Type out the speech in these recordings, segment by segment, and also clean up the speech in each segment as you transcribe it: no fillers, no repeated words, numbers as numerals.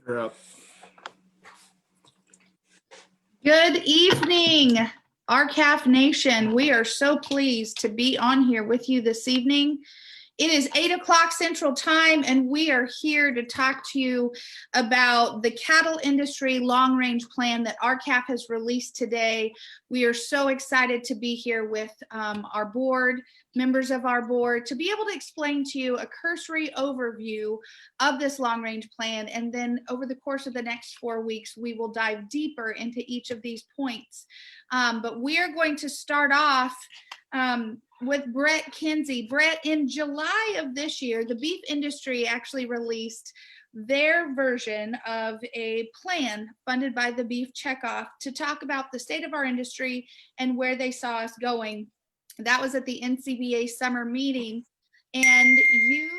Yep. Good evening, RCAF Nation. We are so pleased to be on here with you this evening. It is 8 o'clock Central Time, and we are here to talk to you about the cattle industry long-range plan that RCAF has released today. We are so excited to be here with our board, members of our board, to be able to explain to you a cursory overview of this long-range plan. And then over the course of the next 4 weeks, we will dive deeper into each of these points. But we are going to start off with Brett Kinsey. Brett, in July of this year, the beef industry actually released their version of a plan funded by the Beef Checkoff to talk about the state of our industry and where they saw us going. That was at the NCBA summer meeting, and you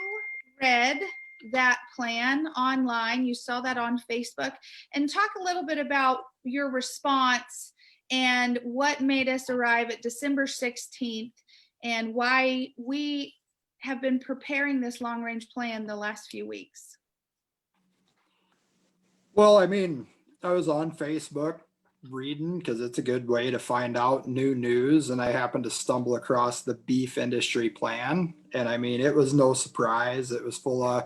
read that plan online. You saw that on Facebook. And talk a little bit about your response and what made us arrive at December 16th and why we have been preparing this long-range plan the last few weeks. Well, I mean, I was on Facebook reading because it's a good way to find out new news, and I happened to stumble across the beef industry plan. And I mean, it was no surprise. It was full of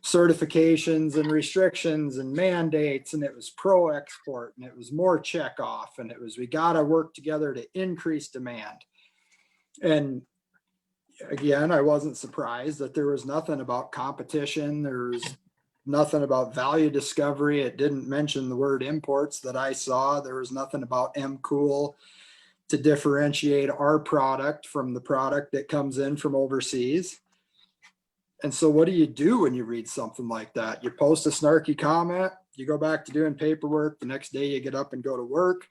certifications and restrictions and mandates, and it was pro-export, and it was more checkoff, and it was we got to work together to increase demand. And again, I wasn't surprised that there was nothing about competition. There was nothing about value discovery. It didn't mention the word imports that I saw. There was nothing about MCool to differentiate our product from the product that comes in from overseas. And so what do you do when you read something like that? You post a snarky comment, you go back to doing paperwork. The next day you get up and go to work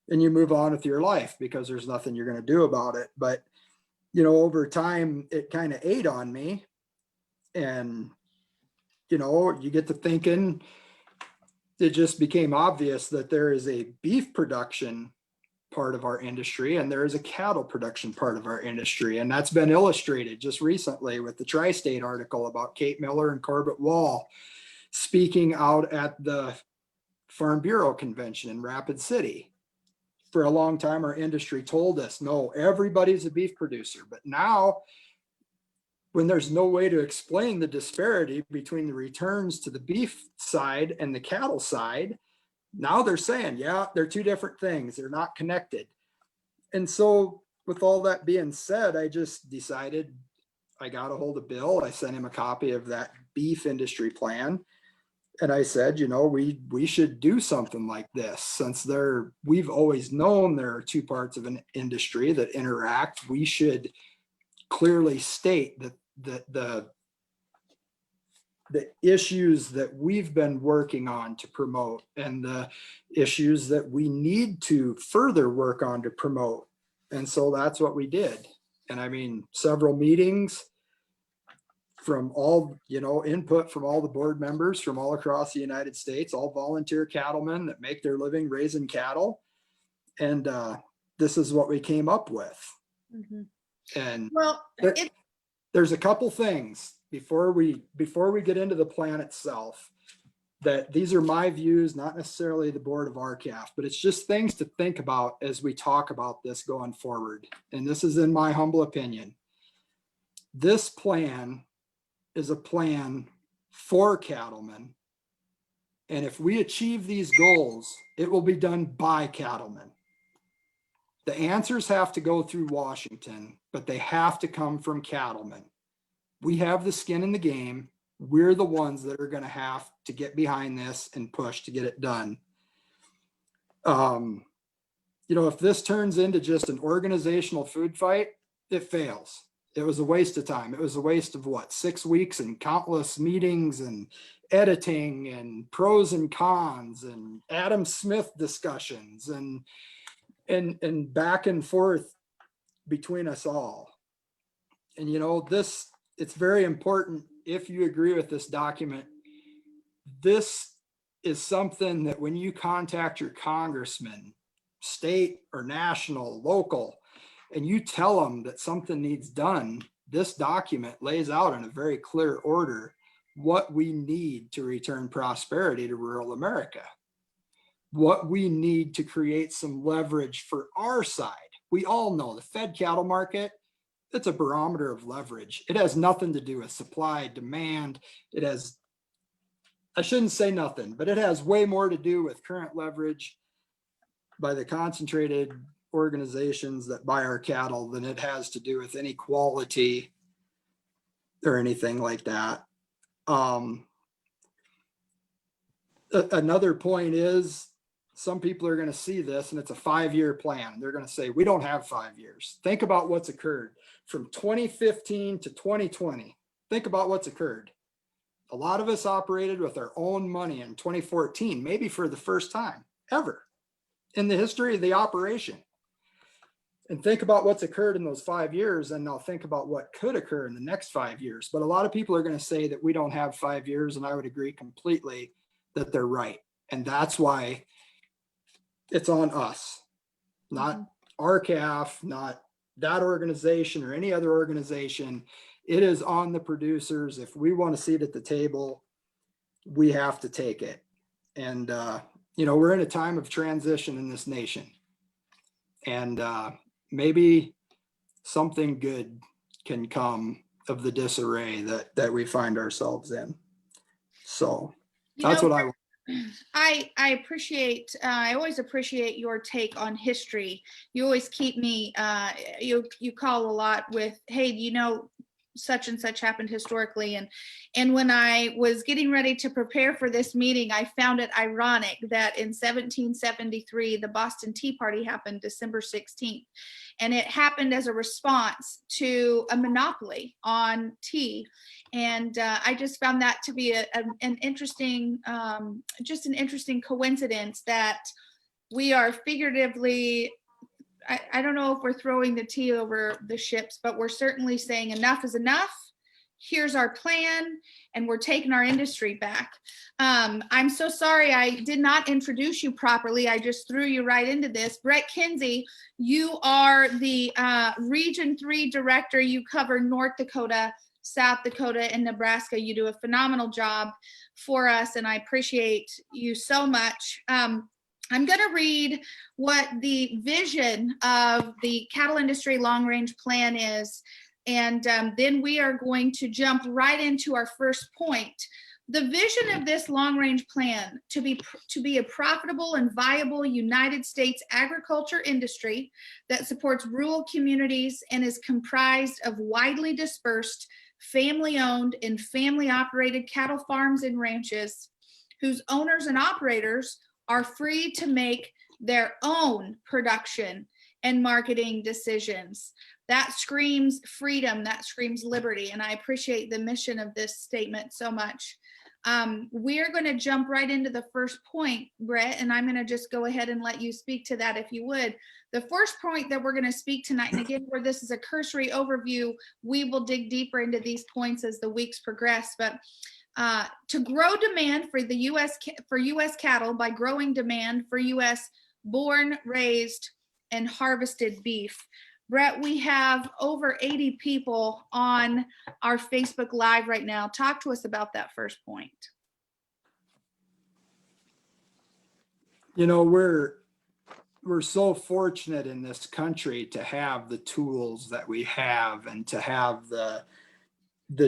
and you move on with your life because there's nothing you're going to do about it. But, you know, over time, it kind of ate on me. And, you know, you get to thinking, it just became obvious that there is a beef production part of our industry and there is a cattle production part of our industry. And that's been illustrated just recently with the Tri-State article about Kate Miller and Corbett Wall speaking out at the Farm Bureau convention in Rapid City. For a long time, our industry told us, no, everybody's a beef producer. But now, when there's no way to explain the disparity between the returns to the beef side and the cattle side, now they're saying, yeah, they're two different things. They're not connected. And so with all that being said, I just decided I got a hold of Bill. I sent him a copy of that beef industry plan. And I said, you know, we should do something like this since we've always known there are two parts of an industry that interact. We should clearly state that the issues that we've been working on to promote and the issues that we need to further work on to promote. And so that's what we did. And I mean, several meetings from all, you know, input from all the board members from all across the United States, all volunteer cattlemen that make their living raising cattle. And this is what we came up with. Mm-hmm. And well, there's a couple things before we get into the plan itself, that these are my views, not necessarily the board of RCAF, but it's just things to think about as we talk about this going forward. And this is in my humble opinion. This plan is a plan for cattlemen. And if we achieve these goals, it will be done by cattlemen. The answers have to go through Washington, but they have to come from cattlemen. We have the skin in the game. We're the ones that are going to have to get behind this and push to get it done. You know, if this turns into just an organizational food fight, it fails. It was a waste of time. It was a waste of what, 6 weeks and countless meetings and editing and pros and cons and Adam Smith discussions and back and forth between us all. And, you know, it's very important, if you agree with this document, this is something that when you contact your congressman, state or national, local, and you tell them that something needs done, this document lays out in a very clear order what we need to return prosperity to rural America, what we need to create some leverage for our side. We all know the fed cattle market, it's a barometer of leverage. It has nothing to do with supply, demand. It has, I shouldn't say nothing, but it has way more to do with current leverage by the concentrated organizations that buy our cattle than it has to do with any quality or anything like that. Another point is, some people are going to see this and it's a 5-year plan. They're going to say, we don't have 5 years. Think about what's occurred from 2015 to 2020. Think about what's occurred. A lot of us operated with our own money in 2014, maybe for the first time ever in the history of the operation. And think about what's occurred in those 5 years, and now think about what could occur in the next 5 years. But a lot of people are going to say that we don't have 5 years, and I would agree completely that they're right. And that's why it's on us, not RCAF, not that organization or any other organization. It is on the producers. If we want a seat at the table, we have to take it. And, we're in a time of transition in this nation. And maybe something good can come of the disarray that we find ourselves in. So that's what I appreciate, I always appreciate your take on history. You always keep me, you call a lot with, hey, such and such happened historically. And when I was getting ready to prepare for this meeting, I found it ironic that in 1773, the Boston Tea Party happened December 16th. And it happened as a response to a monopoly on tea. And I just found that to be an interesting, just an interesting coincidence that we are figuratively, I don't know if we're throwing the tea over the ships, but we're certainly saying enough is enough. Here's our plan, and we're taking our industry back. I'm so sorry I did not introduce you properly. I just threw you right into this. Brett Kinsey, you are the Region 3 Director. You cover North Dakota, South Dakota, and Nebraska. You do a phenomenal job for us, and I appreciate you so much. I'm going to read what the vision of the cattle industry long-range plan is, and then we are going to jump right into our first point. The vision of this long-range plan to be a profitable and viable United States agriculture industry that supports rural communities and is comprised of widely dispersed, family-owned and family-operated cattle farms and ranches whose owners and operators are free to make their own production and marketing decisions. That screams freedom, that screams liberty, and I appreciate the mission of this statement so much. We're going to jump right into the first point, Brett, and I'm going to just go ahead and let you speak to that if you would. The first point that we're going to speak tonight, and again, where this is a cursory overview, we will dig deeper into these points as the weeks progress, but to grow demand for the U.S. cattle by growing demand for U.S. born, raised, and harvested beef. Brett, we have over 80 people on our Facebook Live right now. Talk to us about that first point. We're so fortunate in this country to have the tools that we have and to have the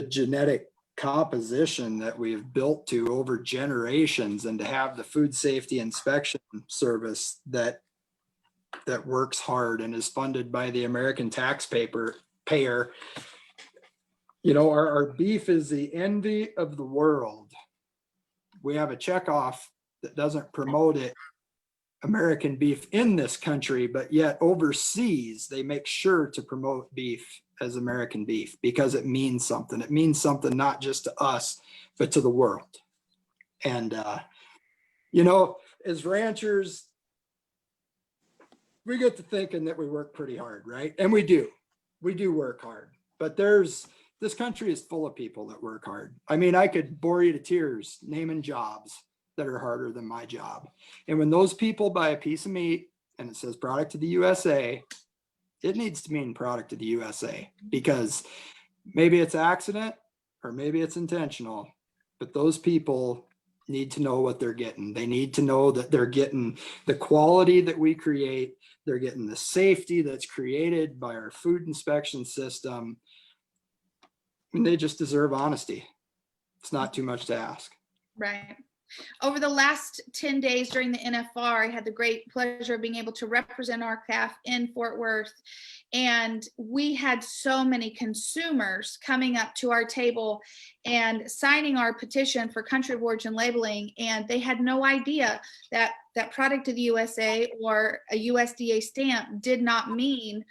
genetic composition that we've built to over generations, and to have the Food Safety Inspection Service that works hard and is funded by the American taxpayer. Our beef is the envy of the world. We have a checkoff that doesn't promote it, American beef, in this country, but yet overseas they make sure to promote beef as American beef because it means something. It means something not just to us, but to the world. And, as ranchers, we get to thinking that we work pretty hard, right? And we do work hard, but this country is full of people that work hard. I mean, I could bore you to tears naming jobs that are harder than my job. And when those people buy a piece of meat and it says product to the USA, it needs to mean product to the USA, because maybe it's accident or maybe it's intentional, but those people need to know what they're getting. They need to know that they're getting the quality that we create. They're getting the safety that's created by our food inspection system. And they just deserve honesty. It's not too much to ask. Right. Over the last 10 days during the NFR, I had the great pleasure of being able to represent RCAF in Fort Worth. And we had so many consumers coming up to our table and signing our petition for country of origin labeling. And they had no idea that that product of the USA or a USDA stamp did not mean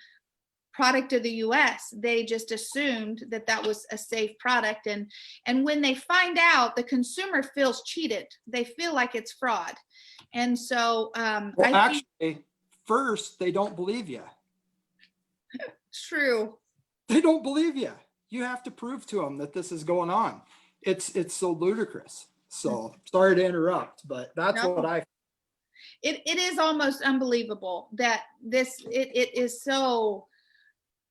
product of the US. They just assumed that that was a safe product. And when they find out, the consumer feels cheated. They feel like it's fraud. And so well, actually, first, they don't believe you. True. They don't believe you. You have to prove to them that this is going on. It's so ludicrous. So sorry to interrupt, but that's what I. It is almost unbelievable that it is so.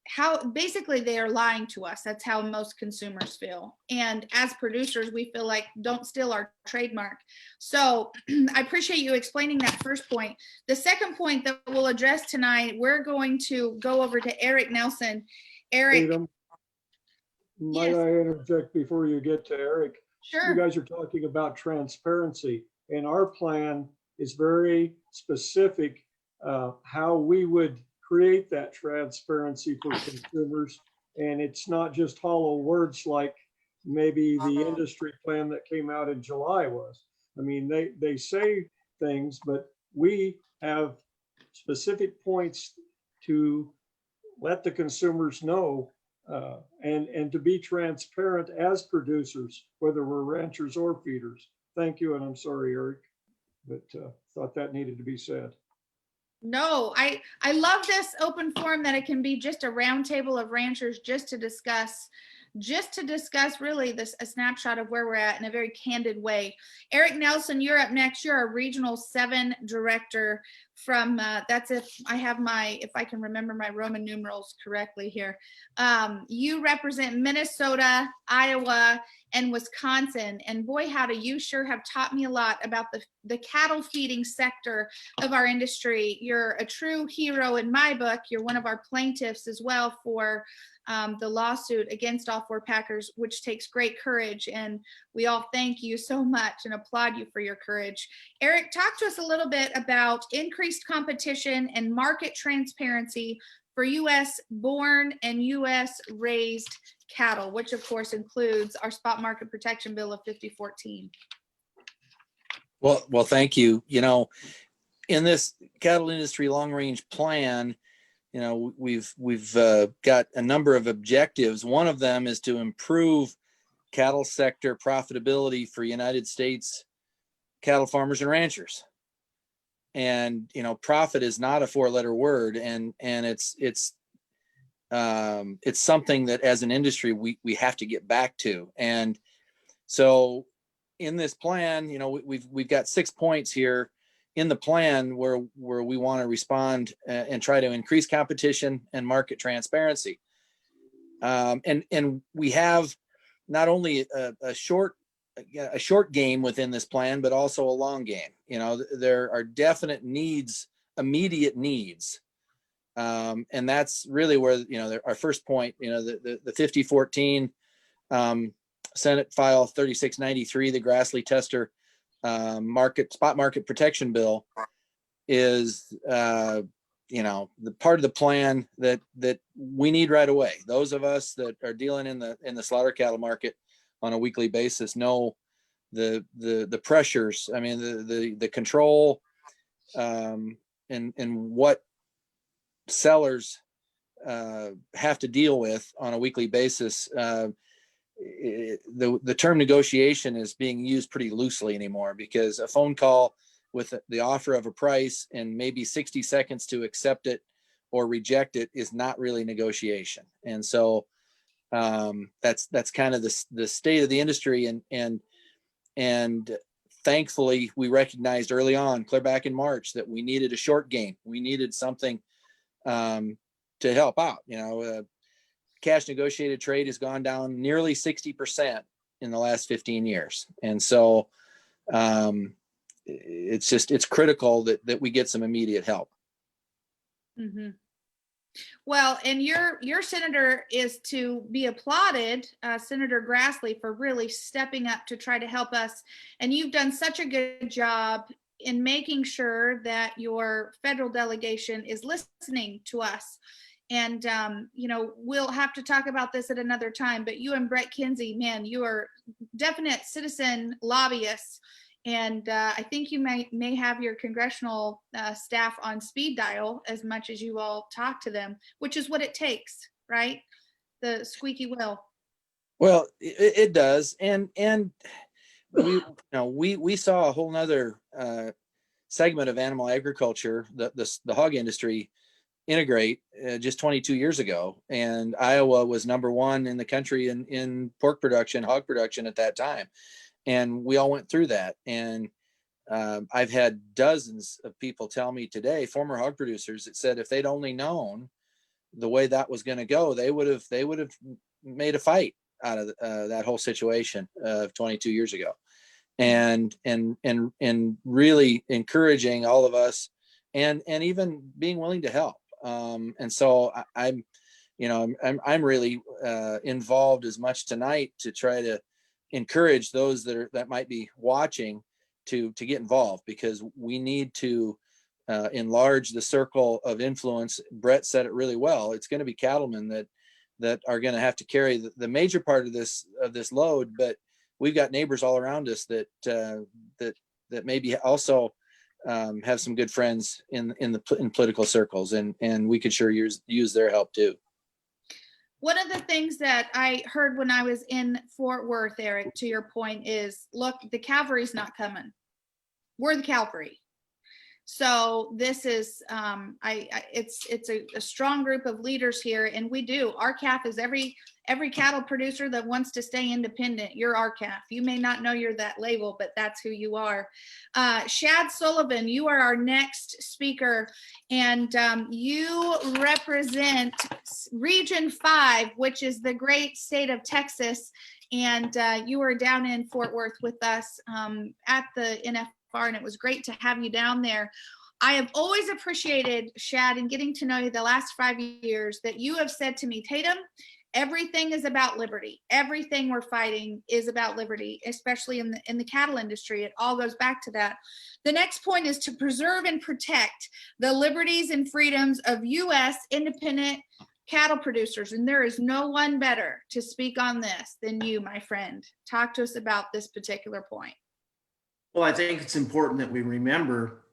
How basically they are lying to us. That's how most consumers feel. And as producers, we feel like don't steal our trademark. So I appreciate you explaining that first point. The second point that we'll address tonight, we're going to go over to Eric Nelson. Eric. Tatum, might I interject before you get to Eric? Sure. You guys are talking about transparency, and our plan is very specific how we would create that transparency for consumers. And it's not just hollow words like maybe the industry plan that came out in July was. I mean, they say things, but we have specific points to let the consumers know and to be transparent as producers, whether we're ranchers or feeders. Thank you, and I'm sorry, Eric, but thought that needed to be said. No, I love this open forum that it can be just a roundtable of ranchers just to discuss really a snapshot of where we're at in a very candid way. Eric Nelson, you're up next. You're a Regional 7 director from, if I can remember my Roman numerals correctly here. You represent Minnesota, Iowa, and Wisconsin. And boy, howdy, you sure have taught me a lot about the cattle feeding sector of our industry. You're a true hero in my book. You're one of our plaintiffs as well for the lawsuit against all four packers, which takes great courage. And we all thank you so much and applaud you for your courage. Eric, talk to us a little bit about increased competition and market transparency for U.S. born and U.S. raised cattle, which of course includes our spot market protection bill of 5014. Well, thank you. You know, in this cattle industry long range plan, you know, we've got a number of objectives. One of them is to improve cattle sector profitability for United States cattle farmers and ranchers. And, you know, profit is not a 4-letter word, and it's something that as an industry we have to get back to. And so in this plan, you know, we've got 6 points here in the plan where we want to respond and try to increase competition and market transparency. And we have not only a short game within this plan, but also a long game. You know, there are definite needs, immediate needs. And that's really where, you know, our first point, you know, the 5014 Senate File 3693, the Grassley Tester spot market protection bill is, you know, the part of the plan that we need right away. Those of us that are dealing in the slaughter cattle market on a weekly basis know the pressures. I mean, the control and what sellers have to deal with on a weekly basis. The term negotiation is being used pretty loosely anymore, because a phone call with the offer of a price and maybe 60 seconds to accept it or reject it is not really negotiation. And so that's kind of the state of the industry. And thankfully we recognized early on, clear back in March, that we needed a short game. We needed something to help out. You know, cash negotiated trade has gone down nearly 60% in the last 15 years. And so it's critical that we get some immediate help. Mm-hmm. Well, and your senator is to be applauded, Senator Grassley, for really stepping up to try to help us. And you've done such a good job in making sure that your federal delegation is listening to us. And, we'll have to talk about this at another time, but you and Brett Kinsey, man, you are definite citizen lobbyists. And I think you may have your congressional staff on speed dial as much as you all talk to them, which is what it takes, right? The squeaky wheel. Well, it does. And we saw a whole nother segment of animal agriculture, the hog industry, integrate just 22 years ago. And Iowa was #1 in the country in pork production, hog production at that time. And we all went through that. And I've had dozens of people tell me today, former hog producers, that said if they'd only known the way that was going to go, they would have made a fight out of that whole situation of 22 years ago. And really encouraging all of us, and even being willing to help. And so I'm really involved as much tonight to try to encourage those that might be watching to get involved, because we need to enlarge the circle of influence. Brett said it really well. It's going to be cattlemen that are going to have to carry the major part of this load, but we've got neighbors all around us that maybe also have some good friends in political circles, and we could sure use their help too. One of the things that I heard when I was in Fort Worth, Eric, to your point, is, look, the cavalry's not coming. We're the cavalry. So this is, it's a strong group of leaders here, and we do. RCAF is every cattle producer that wants to stay independent. You're RCAF. You may not know you're that label, but that's who you are. Shad Sullivan, you are our next speaker, and you represent Region 5, which is the great state of Texas, and you are down in Fort Worth with us at the NFR, and it was great to have you down there. I have always appreciated, Shad, in getting to know you the last 5 years, that you have said to me, Tatum, everything is about liberty. Everything we're fighting is about liberty, especially in the cattle industry. It all goes back to that. The next point is to preserve and protect the liberties and freedoms of U.S. independent cattle producers. And there is no one better to speak on this than you, my friend. Talk to us about this particular point. Well, I think it's important that we remember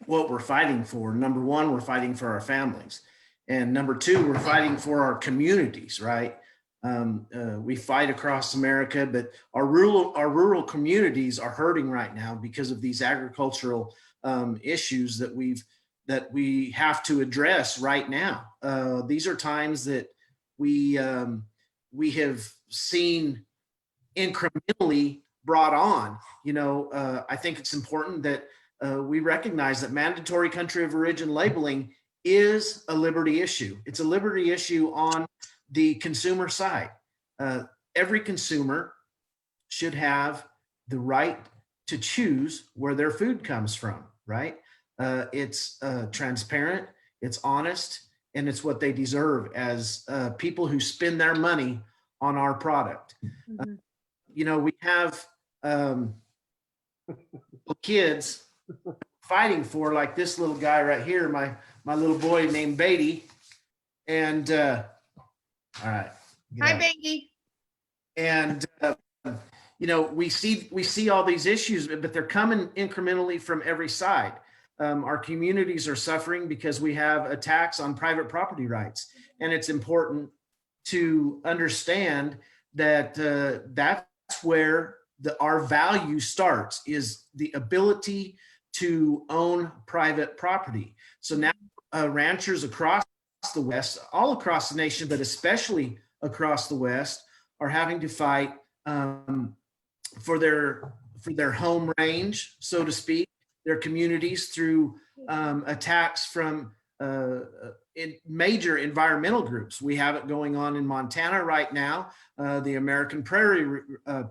what we're fighting for. Number one, we're fighting for our families. And number two, we're fighting for our communities, right? We fight across America, but our rural communities are hurting right now because of these agricultural issues that we have to address right now. These are times that we have seen incrementally brought on. I think it's important that we recognize that mandatory country of origin labeling is a liberty issue. It's a liberty issue on the consumer side. Every consumer should have the right to choose where their food comes from, right? It's transparent, it's honest, and it's what they deserve as people who spend their money on our product. Mm-hmm. We have kids fighting for, like this little guy right here, my little boy named Beatty. And all right. Hi, Beatty. And we see all these issues, but they're coming incrementally from every side. Our communities are suffering because we have attacks on private property rights, and it's important to understand that that's where our value starts, is the ability to own private property. So now ranchers across the West, all across the nation, but especially across the West, are having to fight for their home range, so to speak, their communities, through attacks from in major environmental groups. We have it going on in Montana right now, the American Prairie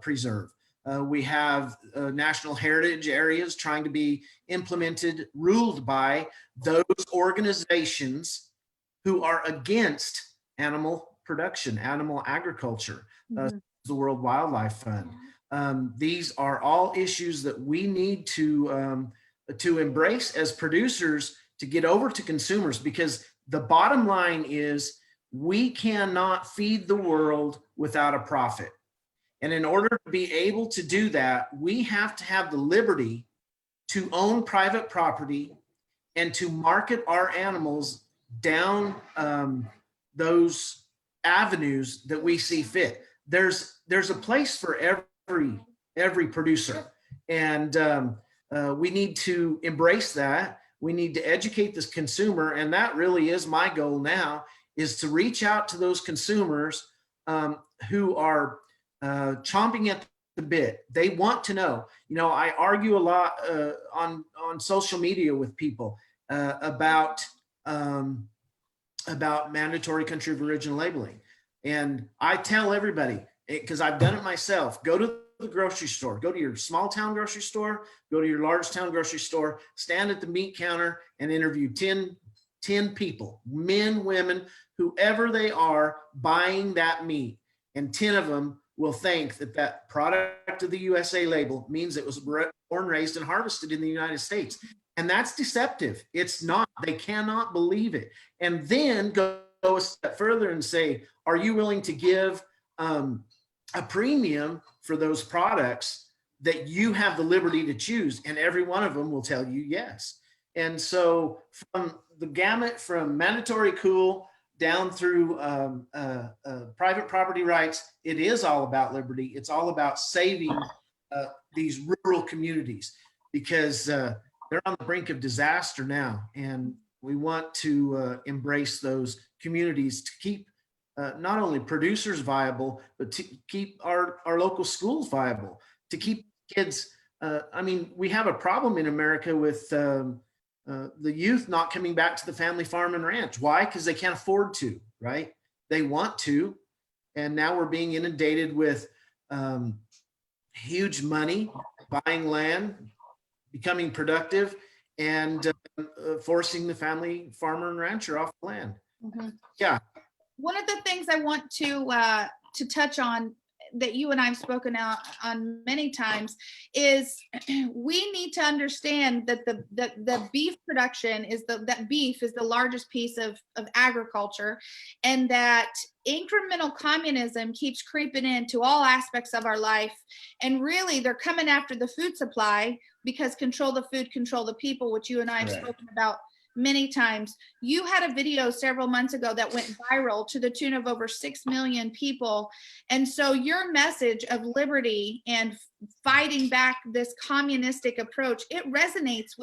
Preserve. We have national heritage areas trying to be implemented, ruled by those organizations who are against animal production, animal agriculture, the World Wildlife Fund. These are all issues that we need to embrace as producers to get over to consumers, because the bottom line is we cannot feed the world without a profit. And in order to be able to do that, we have to have the liberty to own private property and to market our animals down those avenues that we see fit. There's a place for every producer, and we need to embrace that. We need to educate this consumer, and that really is my goal now, is to reach out to those consumers who are chomping at the bit. They want to know. You know, I argue a lot on social media with people about mandatory country of origin labeling, and I tell everybody, because I've done it myself, go to the grocery store, go to your small town grocery store, go to your large town grocery store, stand at the meat counter and interview 10 people, men, women, whoever they are, buying that meat, and 10 of them will think that that product of the USA label means it was born, raised, and harvested in the United States. And that's deceptive. It's not. They cannot believe it. And then go a step further and say, are you willing to give a premium for those products that you have the liberty to choose? And every one of them will tell you yes. And so from the gamut, from mandatory cool down through private property rights, it is all about liberty. It's all about saving these rural communities, because they're on the brink of disaster now. And we want to embrace those communities to keep not only producers viable, but to keep our local schools viable, to keep kids. I mean, we have a problem in America with the youth not coming back to the family farm and ranch. Why? Because they can't afford to, right? They want to. And now we're being inundated with huge money, buying land, becoming productive, and forcing the family farmer and rancher off the land. Yeah. One of the things I want to touch on that you and I've spoken out on many times is we need to understand that the beef production is that beef is the largest piece of agriculture, and that incremental communism keeps creeping into all aspects of our life. And really, they're coming after the food supply, because control the food, control the people, which you and I have spoken about many times. You had a video several months ago that went viral to the tune of over 6 million people. And so your message of liberty and fighting back this communistic approach, it resonates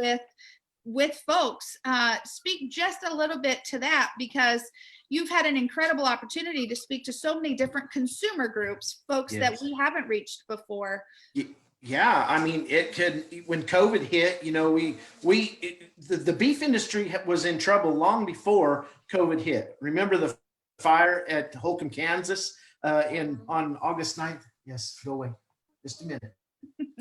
with folks. Speak just a little bit to that, because you've had an incredible opportunity to speak to so many different consumer groups, folks that we haven't reached before. Yeah, I mean, it could, when COVID hit, you know, the beef industry was in trouble long before COVID hit. Remember the fire at Holcomb, Kansas, on August 9th? Yes, go away. Just a minute.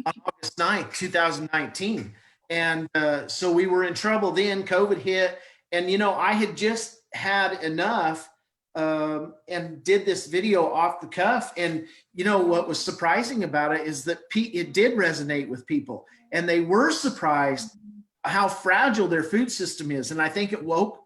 On August 9th, 2019. And so we were in trouble then. COVID hit. And, you know, I had just had enough and did this video off the cuff. And, you know, what was surprising about it is that it did resonate with people, and they were surprised how fragile their food system is. And I think it woke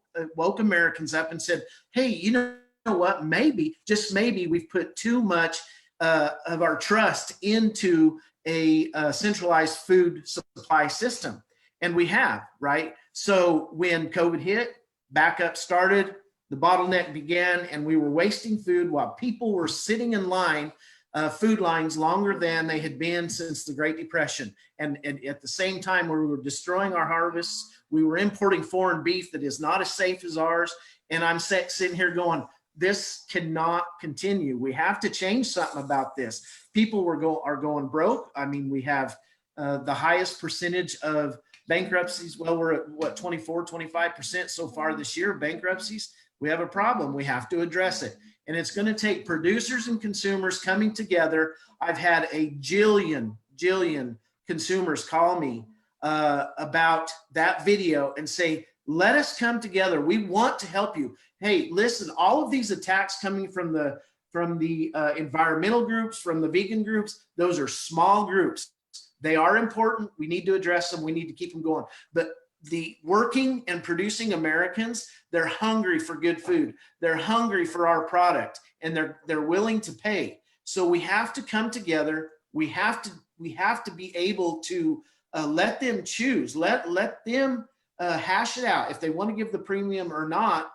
Americans up and said, hey, you know what, maybe, just maybe, we've put too much of our trust into a centralized food supply system. And we have, right? So when COVID hit, backup started, the bottleneck began, and we were wasting food while people were sitting in line, food lines longer than they had been since the Great Depression. And at the same time, we were destroying our harvests. We were importing foreign beef that is not as safe as ours. And I'm sitting here going, this cannot continue. We have to change something about this. People are going broke. I mean, we have the highest percentage of Bankruptcies, well, we're at what, 24, 25% so far this year, bankruptcies. We have a problem. We have to address it. And it's going to take producers and consumers coming together. I've had a jillion consumers call me about that video and say, let us come together. We want to help you. Hey, listen, all of these attacks coming from the environmental groups, from the vegan groups, those are small groups. They are important. We need to address them. We need to keep them going. But the working and producing Americans, they're hungry for good food. They're hungry for our product, and they're willing to pay. So we have to come together. We have to be able to let them choose. Let them hash it out if they want to give the premium or not,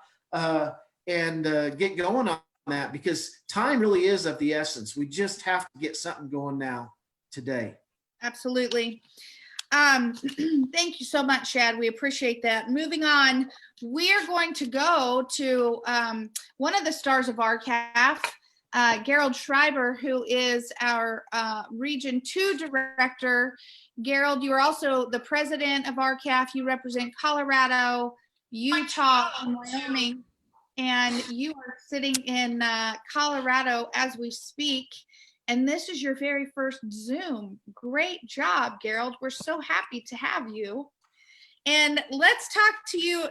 and get going on that, because time really is of the essence. We just have to get something going now, today. Absolutely. Thank you so much, Shad. We appreciate that. Moving on, we're going to go to one of the stars of RCAF, Gerald Schreiber, who is our Region 2 Director. Gerald, you are also the president of RCAF. You represent Colorado, Utah, and Wyoming, and you are sitting in Colorado as we speak. And this is your very first Zoom. Great job, Gerald. We're so happy to have you. And let's talk to you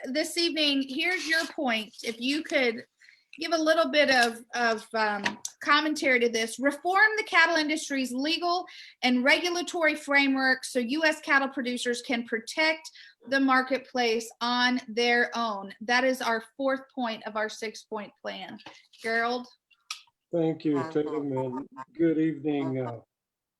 this evening. Here's your point. If you could give a little bit of commentary to this. Reform the cattle industry's legal and regulatory framework so U.S. cattle producers can protect the marketplace on their own. That is our fourth point of our 6-point plan. Gerald? Thank you, Tatum, and good evening,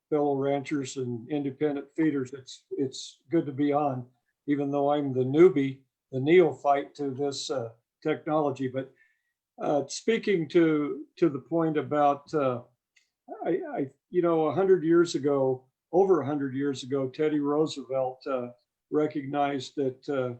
fellow ranchers and independent feeders. It's good to be on, even though I'm the newbie, the neophyte to this technology. But speaking to the point about, you know, 100 years ago, over 100 years ago, Teddy Roosevelt recognized that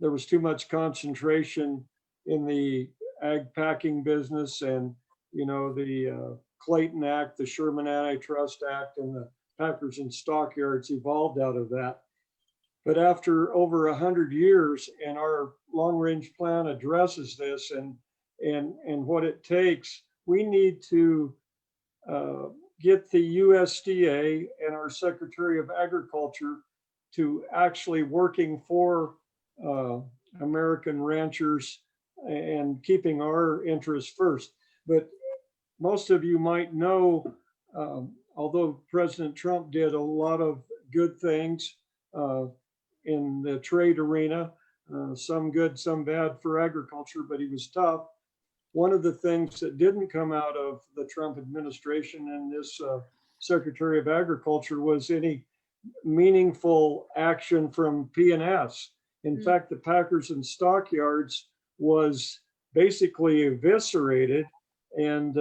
there was too much concentration in the ag packing business, and you know, the Clayton Act, the Sherman Antitrust Act, and the Packers and Stockyards evolved out of that. But after over 100 years, and our long-range plan addresses this and what it takes, we need to get the USDA and our Secretary of Agriculture to actually working for American ranchers and keeping our interests first. But most of you might know, although President Trump did a lot of good things in the trade arena, some good, some bad for agriculture, but he was tough. One of the things that didn't come out of the Trump administration and this Secretary of Agriculture was any meaningful action from P&S. In fact, the Packers and Stockyards was basically eviscerated and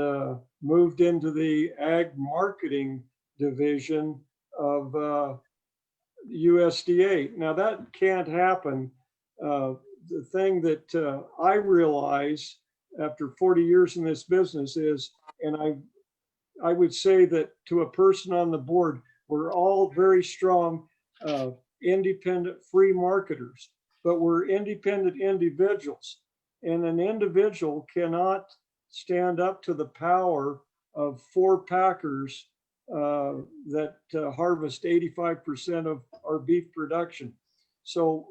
moved into the ag marketing division of USDA. Now that can't happen. The thing that I realize after 40 years in this business is, and I would say that to a person on the board, we're all very strong independent free marketers, but we're independent individuals, and an individual cannot stand up to the power of 4 packers that harvest 85% of our beef production. So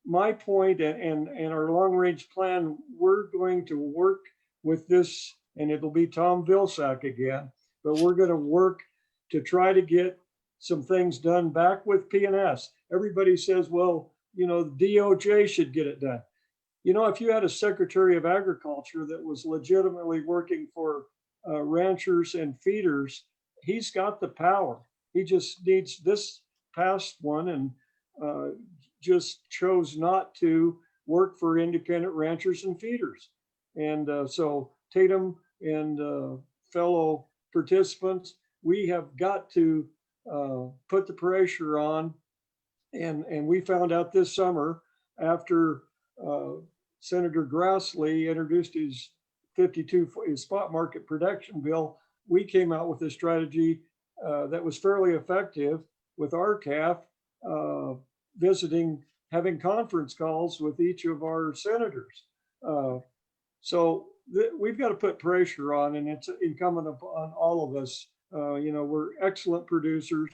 my point and our long range plan, we're going to work with this, and it'll be Tom Vilsack again, but we're going to work to try to get some things done back with P&S. Everybody says, well, you know, the DOJ should get it done. You know, if you had a Secretary of Agriculture that was legitimately working for ranchers and feeders, he's got the power. He just needs this past one and just chose not to work for independent ranchers and feeders. And so Tatum and fellow participants, we have got to put the pressure on. And we found out this summer after Senator Grassley introduced his 52 his spot market protection bill, we came out with a strategy that was fairly effective with RCAF visiting, having conference calls with each of our senators. So we've got to put pressure on, and it's incumbent upon all of us. We're excellent producers.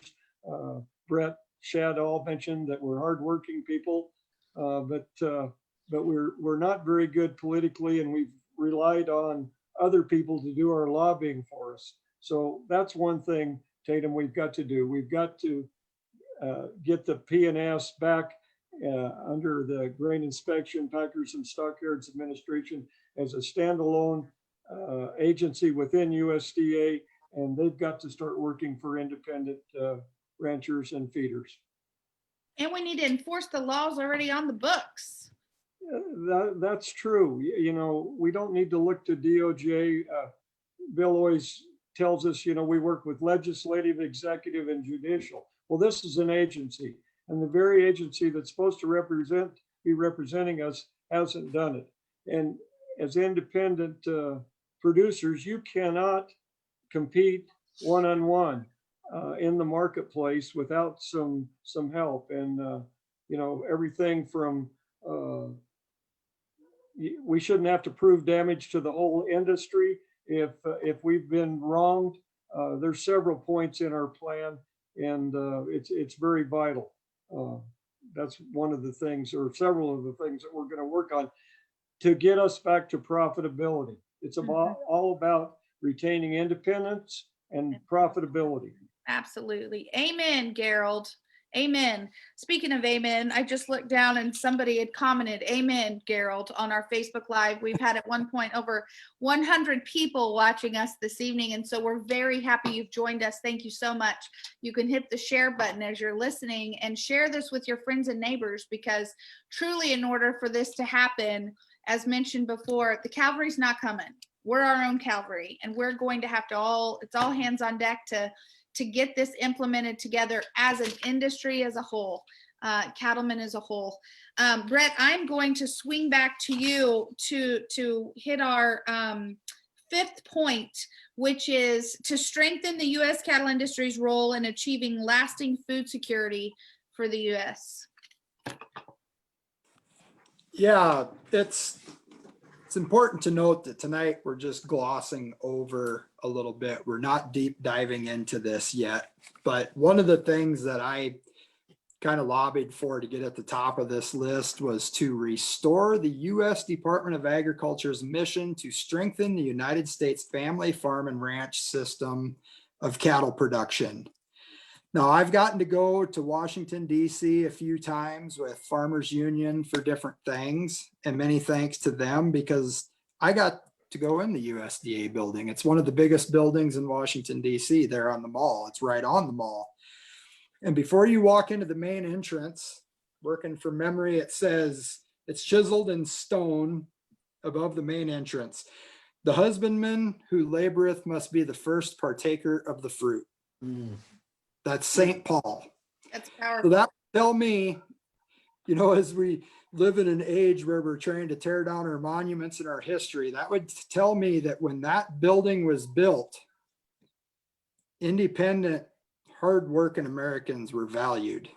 Brett Shad all mentioned that we're hardworking people, but we're not very good politically, and we've relied on other people to do our lobbying for us. So that's one thing, Tatum, we've got to do. We've got to get the P&S back under the Grain Inspection, Packers and Stockyards Administration as a standalone agency within USDA, and they've got to start working for independent ranchers and feeders. And we need to enforce the laws already on the books. That's true. We don't need to look to DOJ. Bill always tells us, we work with legislative, executive, and judicial. Well, this is an agency, and the very agency that's supposed to be representing us hasn't done it. And as independent producers, you cannot compete one-on-one in the marketplace without some help. And everything from we shouldn't have to prove damage to the whole industry if we've been wronged. There's several points in our plan, and it's very vital. That's one of the things, or several of the things that we're going to work on to get us back to profitability. It's all about retaining independence and profitability. Absolutely. Amen, Gerald. Amen. Speaking of amen, I just looked down and somebody had commented, amen, Gerald, on our Facebook Live. We've had at one point over 100 people watching us this evening. And so we're very happy you've joined us. Thank you so much. You can hit the share button as you're listening and share this with your friends and neighbors, because truly, in order for this to happen, as mentioned before, the cavalry's not coming. We're our own cavalry, and we're going to have to it's all hands on deck to get this implemented together as an industry as a whole, cattlemen as a whole. Brett, I'm going to swing back to you to hit our fifth point, which is to strengthen the U.S. cattle industry's role in achieving lasting food security for the U.S. Yeah, it's important to note that tonight we're just glossing over a little bit. We're not deep diving into this yet, but one of the things that I kind of lobbied for to get at the top of this list was to restore the U.S. Department of Agriculture's mission to strengthen the United States family farm and ranch system of cattle production. Now, I've gotten to go to Washington, D.C. a few times with Farmers Union for different things, and many thanks to them, because I got to go in the USDA building. It's one of the biggest buildings in Washington, D.C. there on the mall. It's right on the mall. And before you walk into the main entrance, working from memory, it says, it's chiseled in stone above the main entrance, "The husbandman who laboreth must be the first partaker of the fruit." That's St. Paul. That's So powerful. that tell me, as we live in an age where we're trying to tear down our monuments and our history, that would tell me that when that building was built, independent, hardworking Americans were valued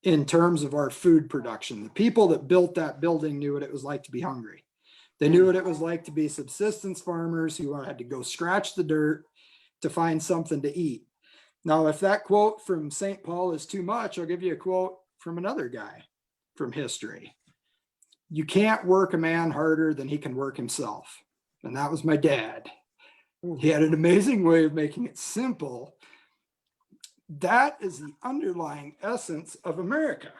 in terms of our food production. The people that built that building knew what it was like to be hungry. They knew what it was like to be subsistence farmers who had to go scratch the dirt to find something to eat. Now, if that quote from St. Paul is too much, I'll give you a quote from another guy from history. "You can't work a man harder than he can work himself." And that was my dad. He had an amazing way of making it simple. That is the underlying essence of America.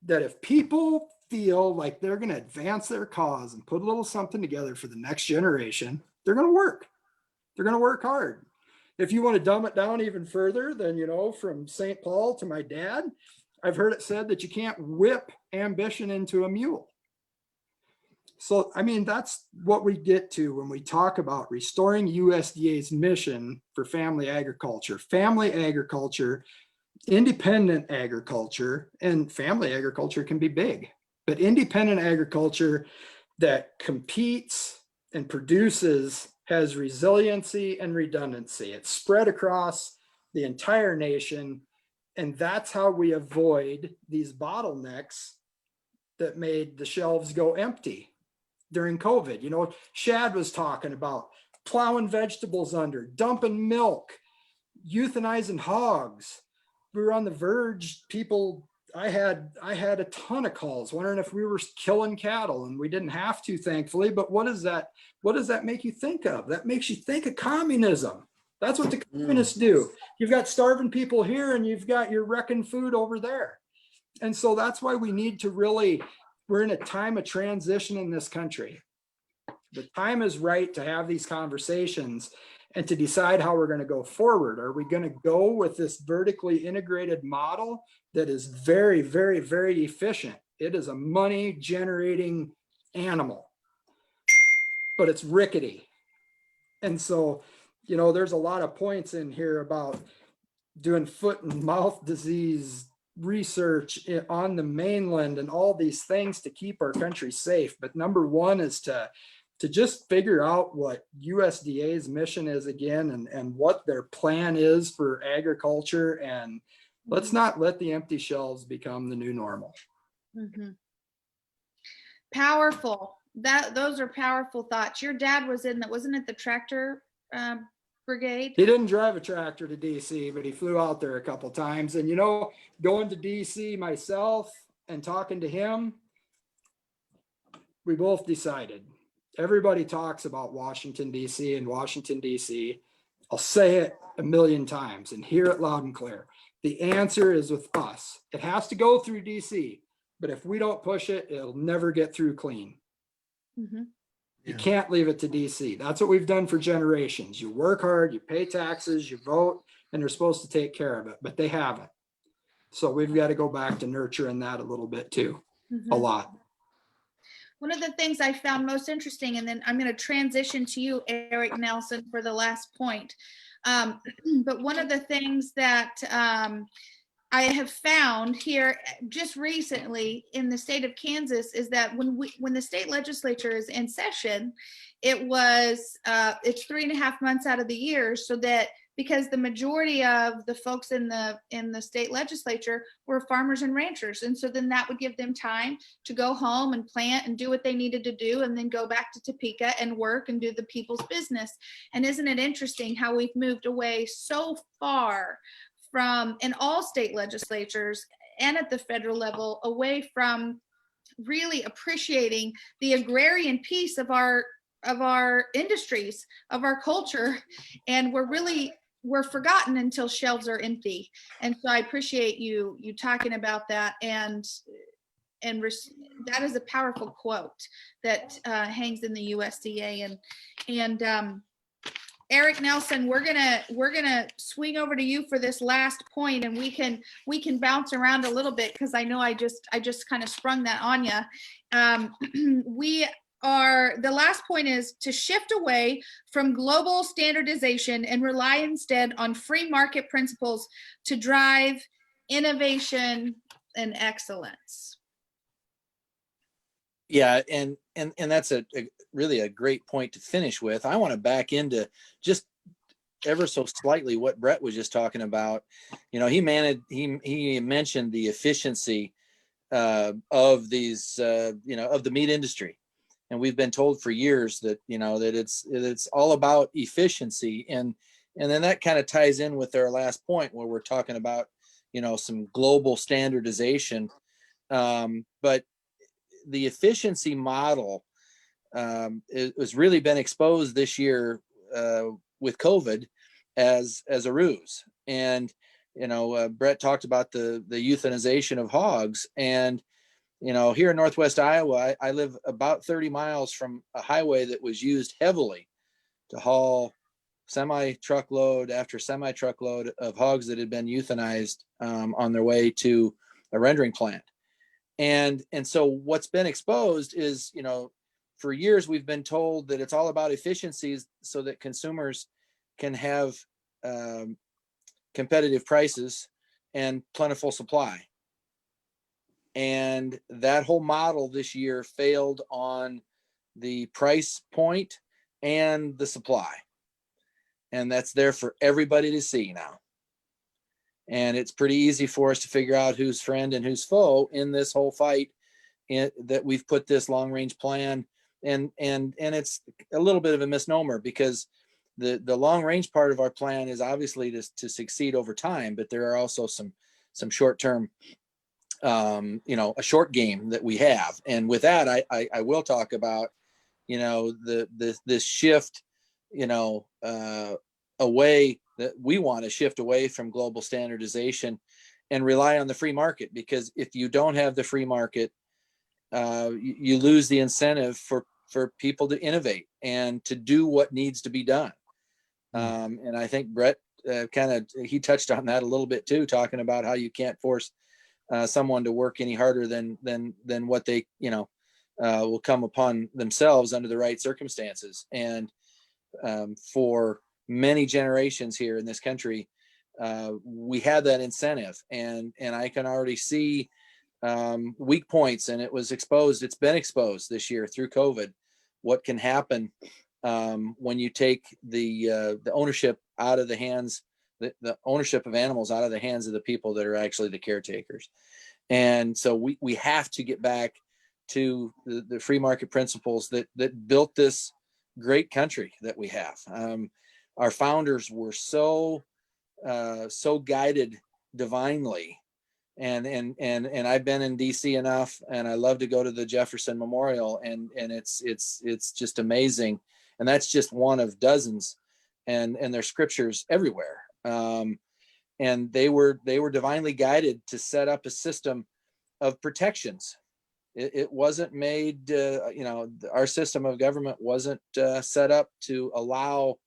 That if people feel like they're going to advance their cause and put a little something together for the next generation, they're going to work. They're going to work hard. If you want to dumb it down even further, then, from St. Paul to my dad, I've heard it said that you can't whip ambition into a mule. So, that's what we get to when we talk about restoring USDA's mission for family agriculture. Family agriculture, independent agriculture, and family agriculture can be big, but independent agriculture that competes and produces has resiliency and redundancy. It's spread across the entire nation, And that's how we avoid these bottlenecks that made the shelves go empty during COVID. You know, Shad was talking about plowing vegetables under, dumping milk, euthanizing hogs. We were on the verge. I had a ton of calls wondering if we were killing cattle, and we didn't have to, thankfully. But what does that make you think of? That makes you think of communism. That's what the communists do. You've got starving people here and you've got your wrecking food over there. And so that's why we need to we're in a time of transition in this country. The time is right to have these conversations and to decide how we're going to go forward. Are we going to go with this vertically integrated model that is very, very, very efficient? It is a money generating animal, but it's rickety. And so, you know, there's a lot of points in here about doing foot and mouth disease research on the mainland and all these things to keep our country safe. But number one is to just figure out what USDA's mission is again, and what their plan is for agriculture. And let's not let the empty shelves become the new normal. Mm-hmm. Powerful. Those are powerful thoughts. Your dad wasn't it the tractor brigade? He didn't drive a tractor to DC, but he flew out there a couple times. And, you know, going to DC myself and talking to him, we both decided. Everybody talks about Washington, DC and Washington, DC. I'll say it a million times and hear it loud and clear. The answer is with us. It has to go through DC, but if we don't push it, it'll never get through clean. Mm-hmm. You can't leave it to DC. That's what we've done for generations. You work hard, you pay taxes, you vote, and they're supposed to take care of it, but they haven't. So we've got to go back to nurturing that a little bit too, Mm-hmm. a lot. One of the things I found most interesting, and then I'm going to transition to you, Eric Nelson, for the last point. But one of the things that I have found here just recently in the state of Kansas is that when the state legislature is in session, it's 3.5 months out of the year, so that because the majority of the folks in the state legislature were farmers and ranchers, and so then that would give them time to go home and plant and do what they needed to do, and then go back to Topeka and work and do the people's business. And isn't it interesting how we've moved away so far from, in all state legislatures and at the federal level, away from really appreciating the agrarian piece of our industries, of our culture, and we're forgotten until shelves are empty. And so I appreciate you talking about that, and that is a powerful quote that hangs in the USDA. And Eric Nelson, we're gonna swing over to you for this last point, and we can bounce around a little bit because I know I just kind of sprung that on you. The last point is to shift away from global standardization and rely instead on free market principles to drive innovation and excellence. Yeah, and that's a really a great point to finish with. I want to back into just ever so slightly what Brett was just talking about. You know, he mentioned the efficiency of these, of the meat industry. And we've been told for years that, that it's all about efficiency. And then that kind of ties in with our last point where we're talking about, some global standardization. But the efficiency model has really been exposed this year with COVID as a ruse. And, Brett talked about the euthanization of hogs. And here in Northwest Iowa, I live about 30 miles from a highway that was used heavily to haul semi-truckload after semi-truckload of hogs that had been euthanized on their way to a rendering plant. And so what's been exposed is, for years we've been told that it's all about efficiencies so that consumers can have competitive prices and plentiful supply. And that whole model this year failed on the price point and the supply. And that's there for everybody to see now. And it's pretty easy for us to figure out who's friend and who's foe in this whole fight that we've put this long range plan. And it's a little bit of a misnomer, because the long range part of our plan is obviously to succeed over time, but there are also some short term, a short game that we have. And with that, I will talk about, this shift, away, that we want to shift away from global standardization and rely on the free market. Because if you don't have the free market, you lose the incentive for people to innovate and to do what needs to be done. And I think Brett he touched on that a little bit too, talking about how you can't force someone to work any harder than what they will come upon themselves under the right circumstances. And for many generations here in this country, we had that incentive, and I can already see weak points, and it's been exposed this year through COVID, what can happen when you take the ownership out of the hands, the ownership of animals out of the hands of the people that are actually the caretakers. And so we have to get back to the free market principles that built this great country that we have. Our founders were so guided divinely. And I've been in DC enough, and I love to go to the Jefferson Memorial, and it's just amazing. And that's just one of dozens, and there's scriptures everywhere. And they were divinely guided to set up a system of protections. It wasn't made, our system of government wasn't set up to allow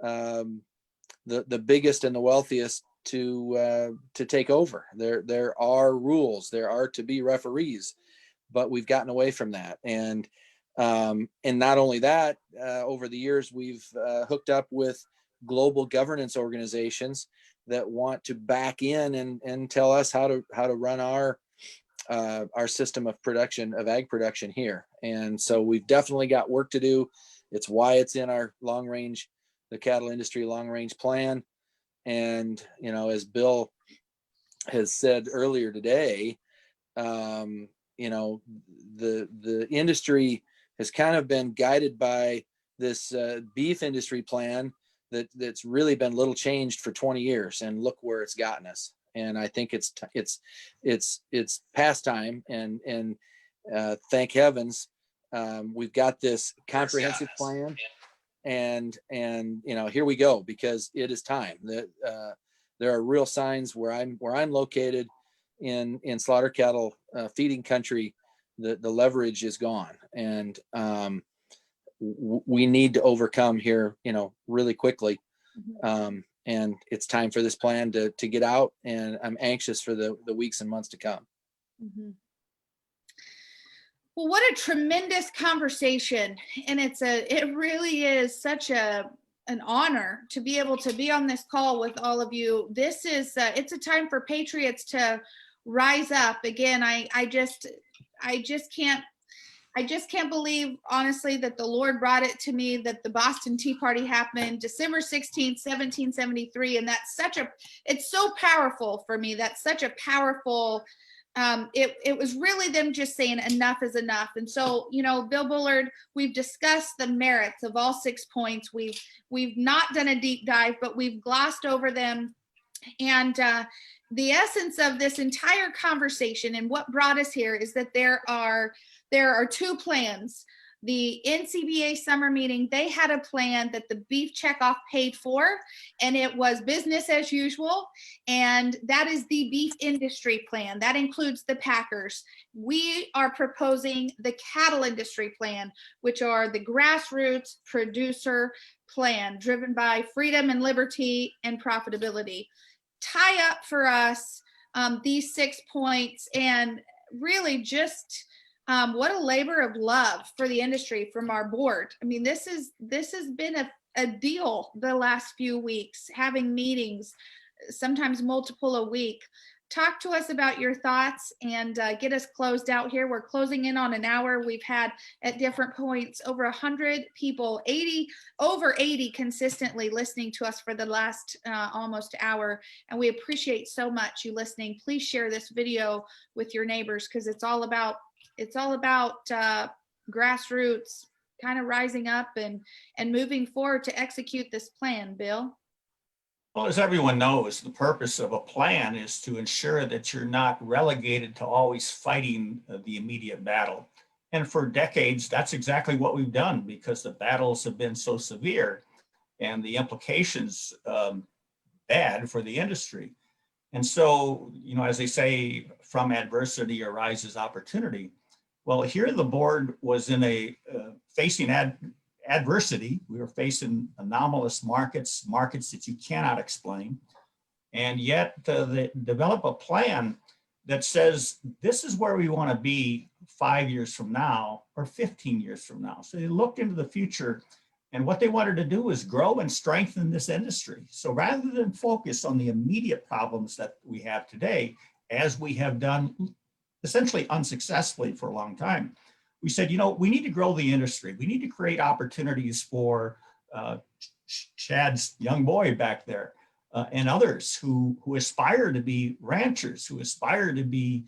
the biggest and the wealthiest to take over. There are rules, there are to be referees, but we've gotten away from that. And not only that, over the years, we've hooked up with global governance organizations that want to back in and tell us how to run our system of production, of ag production here. And so we've definitely got work to do. It's why it's in our the cattle industry long range plan. And, as Bill has said earlier today, the industry has kind of been guided by this beef industry plan that's really been little changed for 20 years, and look where it's gotten us. And I think it's past time, and thank heavens we've got this comprehensive plan. And here we go, because it is time. That there are real signs where I'm located in slaughter cattle feeding country. The leverage is gone, and we need to overcome here, really quickly. And it's time for this plan to get out, and I'm anxious for the weeks and months to come. Mm-hmm. Well, what a tremendous conversation. And it really is such an honor to be able to be on this call with all of you. This is, it's a time for patriots to rise up. Again, I just can't believe, honestly, that the Lord brought it to me that the Boston Tea Party happened December 16th, 1773. And it's so powerful for me. That's such a powerful, it was really them just saying enough is enough. And so, Bill Bullard, we've discussed the merits of all 6 points. We've not done a deep dive, but we've glossed over them. And the essence of this entire conversation and what brought us here is that there are 2 plans. The NCBA summer meeting, they had a plan that the beef checkoff paid for, and it was business as usual. And that is the beef industry plan. That includes the packers. We are proposing the cattle industry plan, which are the grassroots producer plan driven by freedom and liberty and profitability. Tie up for us these 6 points, and really just what a labor of love for the industry from our board. I mean, this has been a deal the last few weeks, having meetings, sometimes multiple a week. talk to us about your thoughts and get us closed out here. We're closing in on an hour. We've had at different points over 100 people, over 80 consistently listening to us for the last almost hour. And we appreciate so much you listening. Please share this video with your neighbors, because it's all about grassroots kind of rising up and moving forward to execute this plan. Bill? Well, as everyone knows, the purpose of a plan is to ensure that you're not relegated to always fighting the immediate battle. And for decades, that's exactly what we've done, because the battles have been so severe and the implications bad for the industry. And so, as they say, from adversity arises opportunity. Well, here the board was in a facing adversity. We were facing anomalous markets that you cannot explain. And yet they develop a plan that says, this is where we want to be 5 years from now or 15 years from now. So they looked into the future, and what they wanted to do was grow and strengthen this industry. So rather than focus on the immediate problems that we have today, as we have done essentially unsuccessfully for a long time, we said, we need to grow the industry. We need to create opportunities for Chad's young boy back there and others who aspire to be ranchers, who aspire to be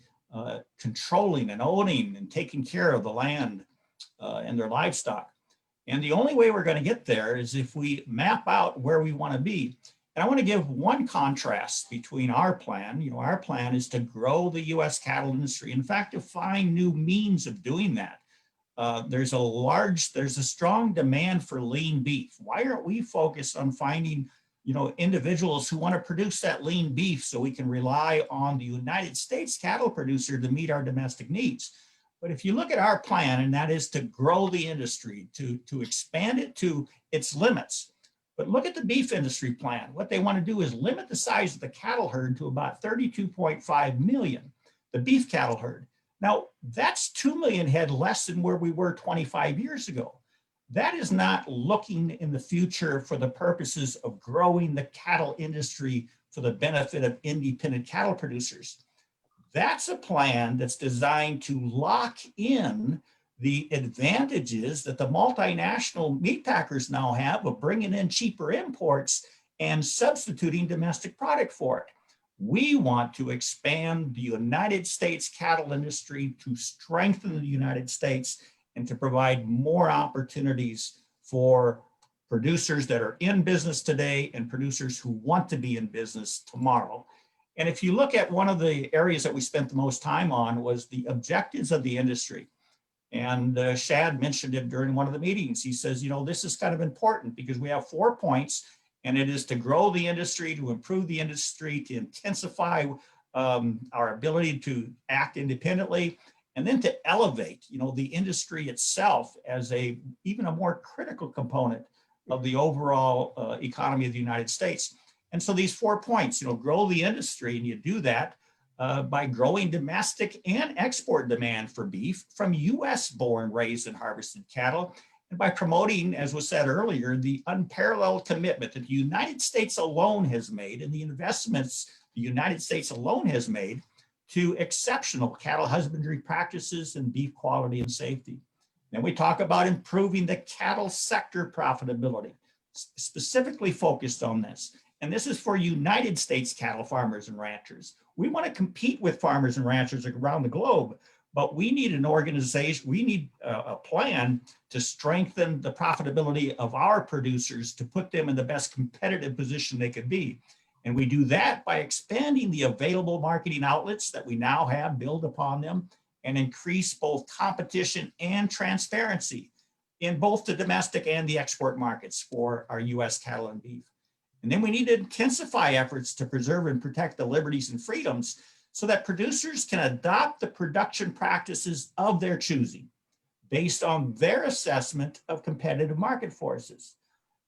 controlling and owning and taking care of the land and their livestock. And the only way we're going to get there is if we map out where we want to be. And I want to give one contrast between our plan. Our plan is to grow the U.S. cattle industry. In fact, to find new means of doing that. There's a strong demand for lean beef. Why aren't we focused on finding, individuals who want to produce that lean beef so we can rely on the United States cattle producer to meet our domestic needs? But if you look at our plan, and that is to grow the industry, to expand it to its limits. But look at the beef industry plan. What they want to do is limit the size of the cattle herd to about 32.5 million, the beef cattle herd. Now, that's 2 million head less than where we were 25 years ago. That is not looking in the future for the purposes of growing the cattle industry for the benefit of independent cattle producers. That's a plan that's designed to lock in the advantages that the multinational meat packers now have of bringing in cheaper imports and substituting domestic product for it. We want to expand the United States cattle industry to strengthen the United States and to provide more opportunities for producers that are in business today and producers who want to be in business tomorrow. And if you look at one of the areas that we spent the most time on was the objectives of the industry. And Shad mentioned it during one of the meetings. He says, this is kind of important because we have 4 points. And it is to grow the industry, to improve the industry, to intensify our ability to act independently, and then to elevate, the industry itself as even a more critical component of the overall economy of the United States. And so these 4 points, grow the industry, and you do that by growing domestic and export demand for beef from U.S.-born, raised, and harvested cattle, and by promoting, as was said earlier, the unparalleled commitment that the United States alone has made and the investments the United States alone has made to exceptional cattle husbandry practices and beef quality and safety. Then we talk about improving the cattle sector profitability, specifically focused on this. And this is for United States cattle farmers and ranchers. We want to compete with farmers and ranchers around the globe, but we need an organization, we need a plan to strengthen the profitability of our producers to put them in the best competitive position they could be. And we do that by expanding the available marketing outlets that we now have, build upon them, and increase both competition and transparency in both the domestic and the export markets for our US cattle and beef. And then we need to intensify efforts to preserve and protect the liberties and freedoms so that producers can adopt the production practices of their choosing based on their assessment of competitive market forces,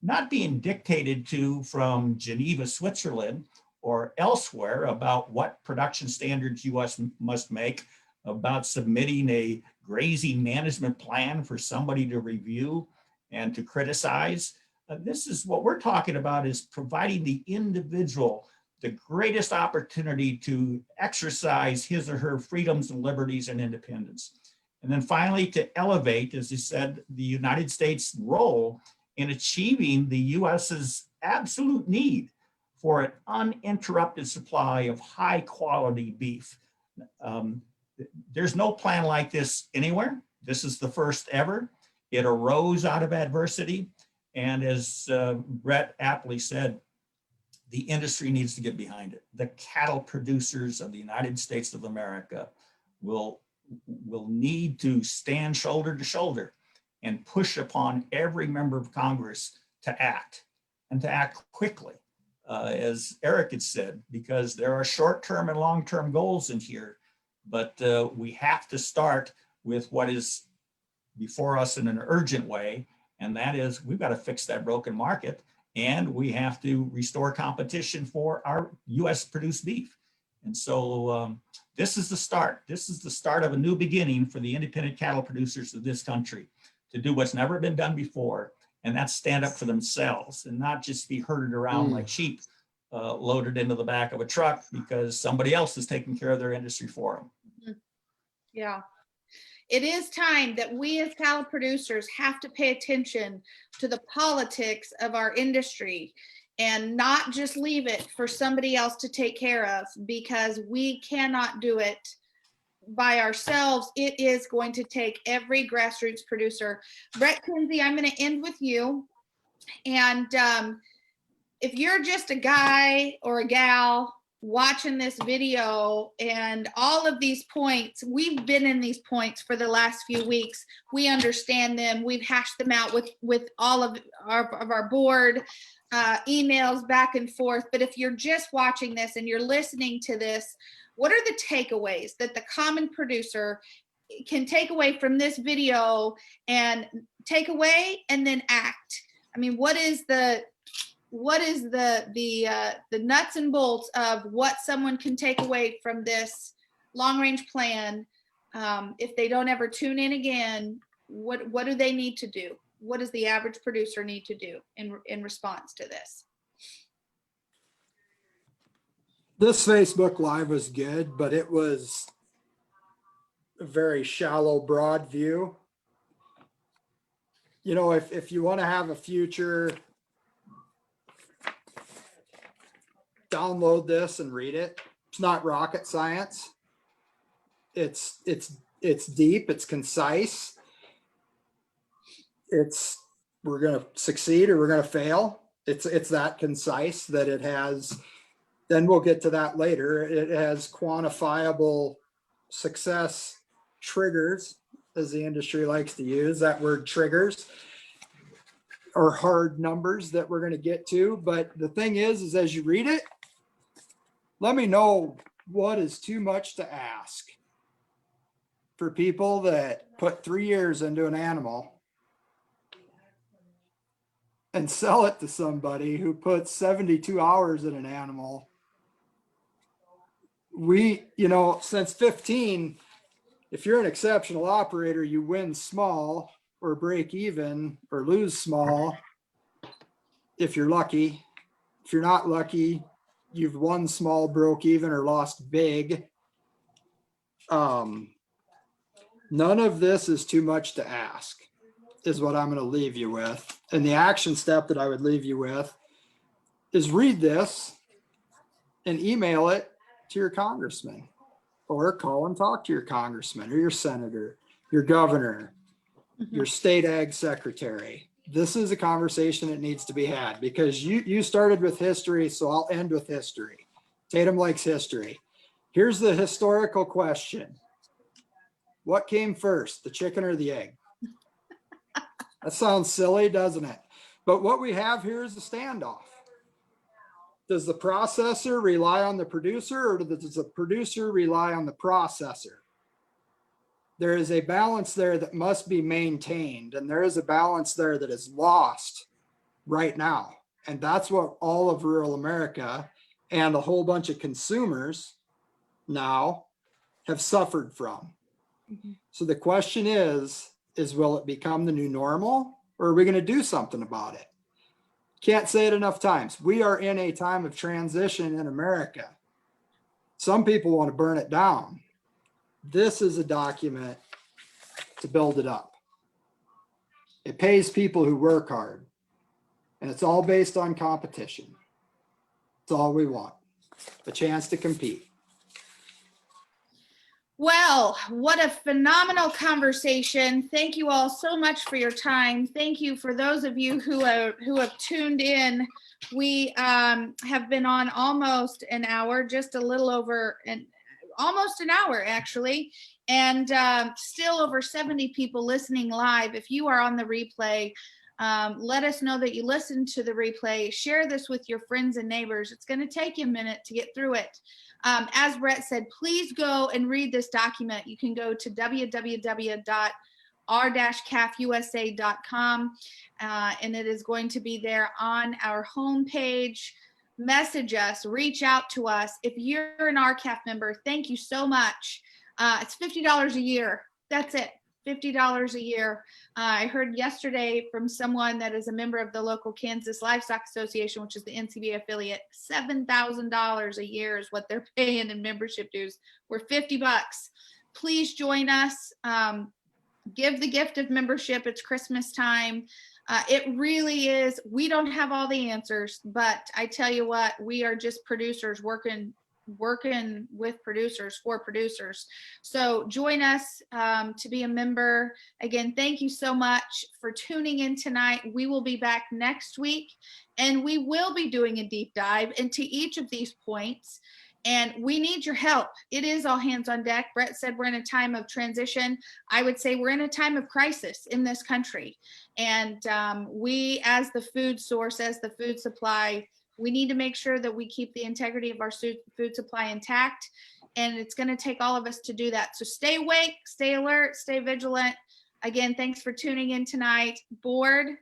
not being dictated to from Geneva, Switzerland, or elsewhere about what production standards US must make, about submitting a grazing management plan for somebody to review and to criticize. This is what we're talking about, is providing the individual the greatest opportunity to exercise his or her freedoms and liberties and independence. And then finally, to elevate, as you said, the United States' role in achieving the US's absolute need for an uninterrupted supply of high quality beef. There's no plan like this anywhere. This is the first ever. It arose out of adversity. And as Brett aptly said, the industry needs to get behind it. The cattle producers of the United States of America will need to stand shoulder to shoulder and push upon every member of Congress to act, and to act quickly, as Eric had said, because there are short-term and long-term goals in here, but we have to start with what is before us in an urgent way, and that is we've got to fix that broken market, and we have to restore competition for our US produced beef. And so this is the start. This is the start of a new beginning for the independent cattle producers of this country to do what's never been done before, and that's stand up for themselves and not just be herded around like sheep, loaded into the back of a truck because somebody else is taking care of their industry for them. Yeah. It is time that we as cattle producers have to pay attention to the politics of our industry and not just leave it for somebody else to take care of, because we cannot do it by ourselves. It is going to take every grassroots producer. Brett Kinsey, I'm going to end with you. And if you're just a guy or a gal watching this video and all of these points, we've been in these points for the last few weeks. We understand them. We've hashed them out with all of our board, emails back and forth. But if you're just watching this and you're listening to this, what are the takeaways that the common producer can take away from this video and take away and then act? I mean, what is the nuts and bolts of what someone can take away from this long range plan? If they don't ever tune in again, what do they need to do? What does the average producer need to do in response to this? This Facebook Live was good, but it was a very shallow, broad view. You know, if you want to have a future, download this and read it. It's not rocket science. It's deep, it's concise. We're going to succeed or we're going to fail. It's that concise that it has. Then we'll get to that later. It has quantifiable success triggers, as the industry likes to use that word, triggers, or hard numbers that we're going to get to. But the thing is as you read it, let me know what is too much to ask for people that put 3 years into an animal and sell it to somebody who puts 72 hours in an animal. Since 15, if you're an exceptional operator, you win small or break even or lose small if you're lucky. If you're not lucky, you've won small, broke even, or lost big. None of this is too much to ask, is what I'm going to leave you with. And the action step that I would leave you with is read this and email it to your congressman, or call and talk to your congressman or your senator, your governor, your state ag secretary. This is a conversation that needs to be had, because you started with history, so I'll end with history. Tatum likes history. Here's the historical question. What came first, the chicken or the egg? That sounds silly, doesn't it? But what we have here is a standoff. Does the processor rely on the producer, or does the producer rely on the processor? There is a balance there that must be maintained, and there is a balance there that is lost right now. And that's what all of rural America and a whole bunch of consumers now have suffered from. Mm-hmm. So the question is will it become the new normal, or are we going to do something about it? Can't say it enough times. We are in a time of transition in America. Some people want to burn it down. This is a document to build it up. It pays people who work hard. And it's all based on competition. It's all we want. A chance to compete. Well, what a phenomenal conversation. Thank you all so much for your time. Thank you for those of you who have tuned in. We have been on almost an hour, just a little over almost an hour actually, and still over 70 people listening live. If you are on the replay, let us know that you listened to the replay. Share this with your friends and neighbors. It's going to take you a minute to get through it. As Brett said, please go and read this document. You can go to www.r-cafusa.com, and it is going to be there on our homepage. Message us, reach out to us. If you're an RCAF member, thank you so much. It's $50 a year. That's it. $50 a year. I heard yesterday from someone that is a member of the local Kansas Livestock Association, which is the NCBA affiliate, $7,000 a year is what they're paying in membership dues. We're $50. Please join us. Give the gift of membership. It's Christmas time. It really is. We don't have all the answers, but I tell you what, we are just producers working with producers for producers. So join us to be a member. Again, thank you so much for tuning in tonight. We will be back next week, and we will be doing a deep dive into each of these points. And we need your help. It is all hands on deck. Brett said we're in a time of transition. I would say we're in a time of crisis in this country. And we, as the food source, as the food supply, we need to make sure that we keep the integrity of our food supply intact. And it's going to take all of us to do that. So stay awake, stay alert, stay vigilant. Again, thanks for tuning in tonight. Board,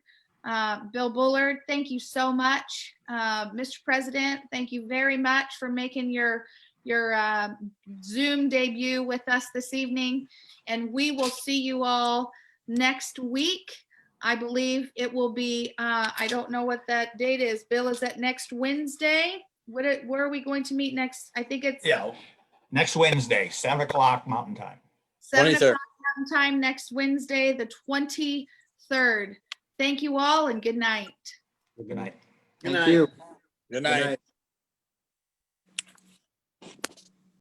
Bill Bullard, thank you so much. Mr. President, thank you very much for making your Zoom debut with us this evening. And we will see you all next week. I believe it will be, I don't know what that date is. Bill, is that next Wednesday? Where are we going to meet next? I think it's Next Wednesday, 7 o'clock Mountain Time. 7 23rd. o'clock Mountain Time next Wednesday, the 23rd. Thank you all and good night. Good night. Good Thank night. you. Good night. Good night.